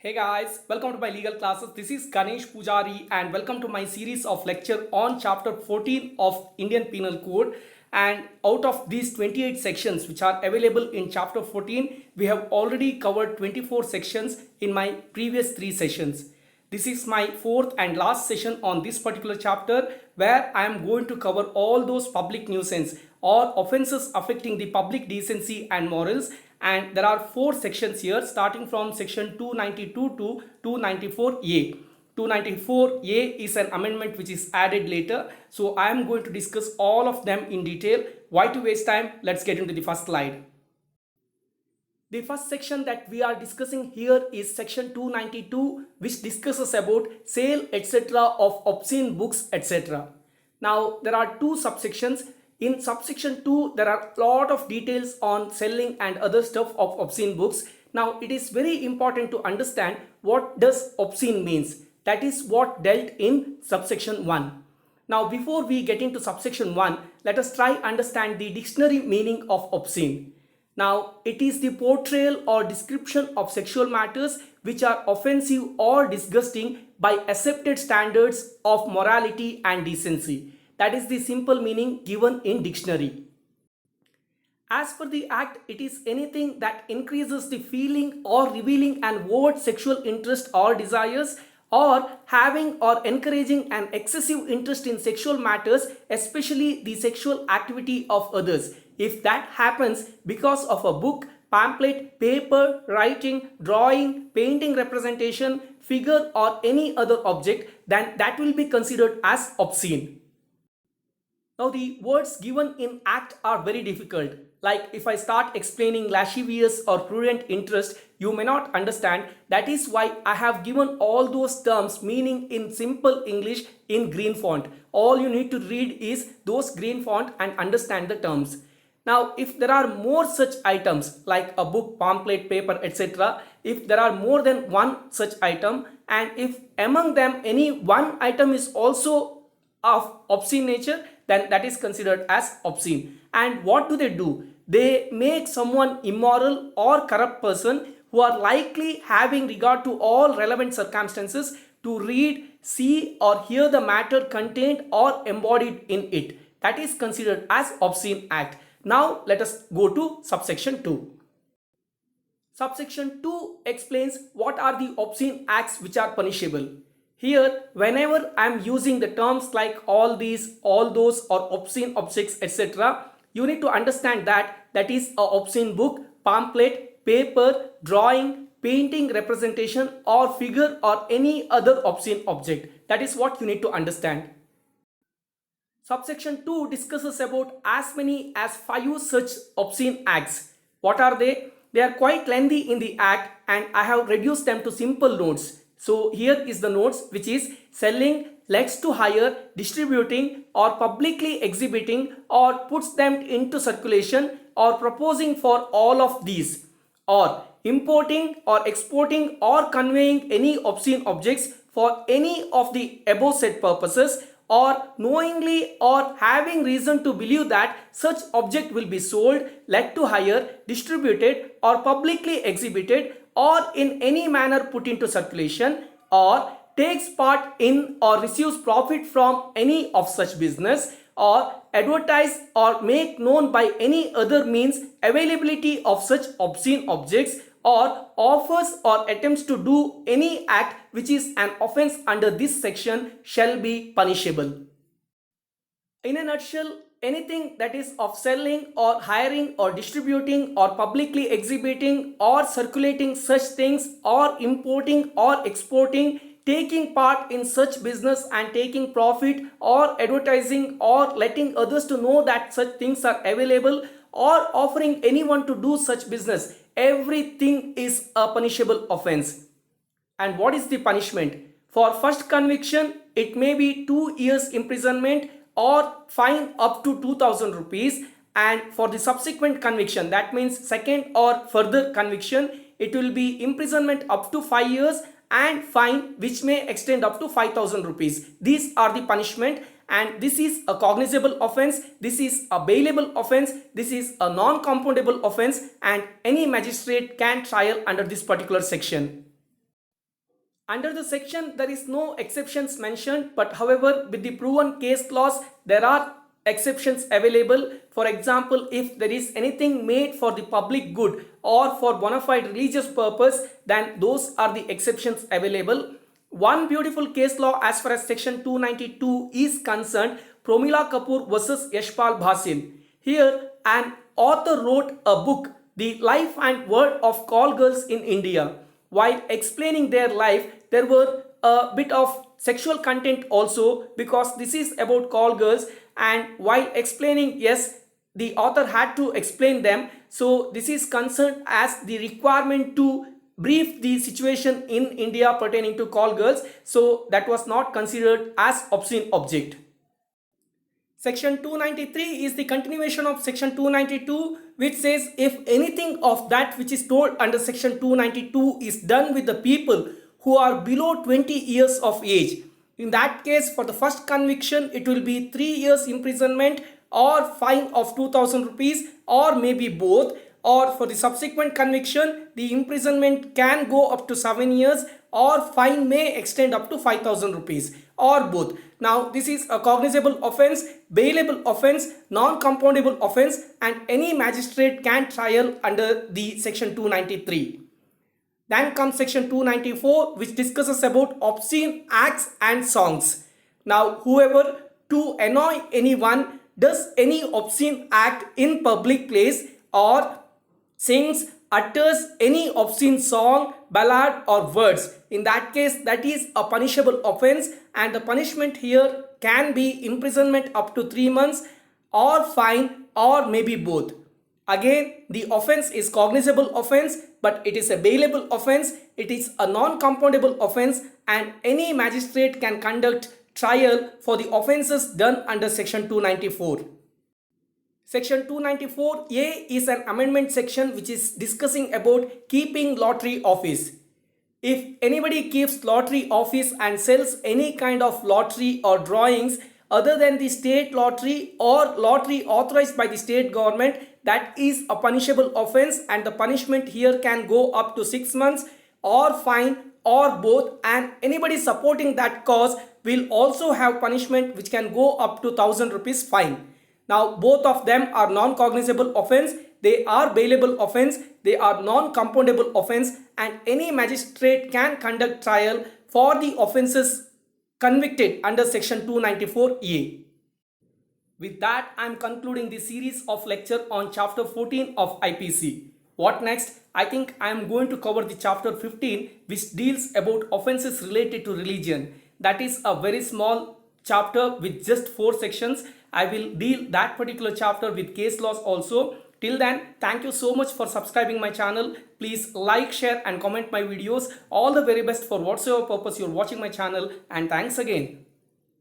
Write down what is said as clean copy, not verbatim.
Hey guys, welcome to my legal classes. This is Ganesh Pujari and welcome to my series of lecture on Chapter 14 of Indian Penal Code. And out of these 28 sections which are available in Chapter 14, we have already covered 24 sections in my previous 3 sessions. This is my fourth and last session on this particular chapter where I am going to cover all those public nuisance or offences affecting the public decency and morals, and there are 4 sections here starting from section 292 to 294A. 294A is an amendment which is added later, so I am going to discuss all of them in detail. Why to waste time? Let's get into the first slide. The first section that we are discussing here is section 292, which discusses about sale etc. of obscene books etc. Now there are 2 subsections. In subsection 2 there are a lot of details on selling and other stuff of obscene books. Now it is very important to understand what does obscene means. That is what dealt in subsection 1. Now before we get into subsection 1, let us try understand the dictionary meaning of obscene. Now, it is the portrayal or description of sexual matters which are offensive or disgusting by accepted standards of morality and decency. That is the simple meaning given in dictionary. As per the Act, it is anything that increases the feeling or revealing an overt sexual interest or desires, or having or encouraging an excessive interest in sexual matters, especially the sexual activity of others. If that happens because of a book, pamphlet, paper, writing, drawing, painting representation, figure or any other object, then that will be considered as obscene. Now the words given in Act are very difficult. Like if I start explaining lascivious or prudent interest, you may not understand. That is why I have given all those terms meaning in simple English in green font. All you need to read is those green font and understand the terms. Now, if there are more such items like a book, pamphlet, paper, etc., if there are more than one such item, and if among them any one item is also of obscene nature, then that is considered as obscene. And what do? They make someone immoral or corrupt person who are likely having regard to all relevant circumstances to read, see or hear the matter contained or embodied in it. That is considered as obscene act. Now let us go to subsection 2. Subsection 2 explains what are the obscene acts which are punishable. Here, whenever I am using the terms like all these, all those or obscene objects etc., you need to understand that that is a obscene book, pamphlet, paper, drawing, painting representation or figure or any other obscene object. That is what you need to understand. Subsection 2 discusses about as many as 5 such obscene acts. What are they? They are quite lengthy in the Act and I have reduced them to simple notes. So here is the notes, which is selling, lets to hire, distributing or publicly exhibiting or puts them into circulation or proposing for all of these, or importing or exporting or conveying any obscene objects for any of the above said purposes, or knowingly or having reason to believe that such object will be sold, let to hire, distributed or publicly exhibited or in any manner put into circulation, or takes part in or receives profit from any of such business, or advertise or make known by any other means availability of such obscene objects, or offers or attempts to do any act which is an offense under this section shall be punishable. In a nutshell, anything that is of selling or hiring or distributing or publicly exhibiting or circulating such things or importing or exporting, taking part in such business and taking profit, or advertising or letting others to know that such things are available, or offering anyone to do such business, everything is a punishable offense. And what is the punishment? For first conviction, it may be 2 years imprisonment or fine up to 2000 rupees, and for the subsequent conviction, that means second or further conviction, it will be imprisonment up to 5 years and fine which may extend up to 5000 rupees. These are the punishment, and this is a cognizable offense, this is a bailable offense, this is a non-compoundable offense, and any magistrate can trial under this particular section. Under the section, there is no exceptions mentioned, but however, with the proven case laws, there are exceptions available. For example, if there is anything made for the public good or for bona fide religious purpose, then those are the exceptions available. One beautiful case law as far as section 292 is concerned, Promila Kapoor versus Yashpal Bhasin. Here, an author wrote a book, The Life and Word of Call Girls in India. While explaining their life, there were a bit of sexual content also, because this is about call girls, and while explaining, yes, the author had to explain them. So this is concerned as the requirement to brief the situation in India pertaining to call girls. So that was not considered as obscene object. Section 293 is the continuation of section 292, which says if anything of that which is told under section 292 is done with the people who are below 20 years of age, in that case, for the first conviction, it will be 3 years imprisonment or fine of 2000 rupees, or maybe both. Or for the subsequent conviction, the imprisonment can go up to 7 years or fine may extend up to 5000 rupees, or both. Now this is a cognizable offence, bailable offence, non-compoundable offence, and any magistrate can trial under the section 293. Then comes section 294, which discusses about obscene acts and songs. Now whoever to annoy anyone does any obscene act in public place or sings, utters any obscene song, ballad or words, in that case that is a punishable offence, and the punishment here can be imprisonment up to 3 months or fine or maybe both. Again, the offence is cognizable offence, but it is a bailable offence, it is a non-compoundable offence, and any magistrate can conduct trial for the offences done under section 294. Section 294A is an amendment section which is discussing about keeping lottery office. If anybody keeps lottery office and sells any kind of lottery or drawings other than the state lottery or lottery authorized by the state government, that is a punishable offence, and the punishment here can go up to 6 months or fine or both, and anybody supporting that cause will also have punishment which can go up to 1000 rupees fine. Now both of them are non-cognizable offence, they are bailable offence, they are non-compoundable offence, and any magistrate can conduct trial for the offences convicted under section 294A. With that, I am concluding the series of lecture on chapter 14 of IPC. What next? I think I am going to cover the chapter 15, which deals about offences related to religion. That is a very small chapter with just 4 sections. I will deal that particular chapter with case laws also. Till then, thank you so much for subscribing my channel. Please like, share and comment my videos. All the very best for whatsoever purpose you are watching my channel, and thanks again.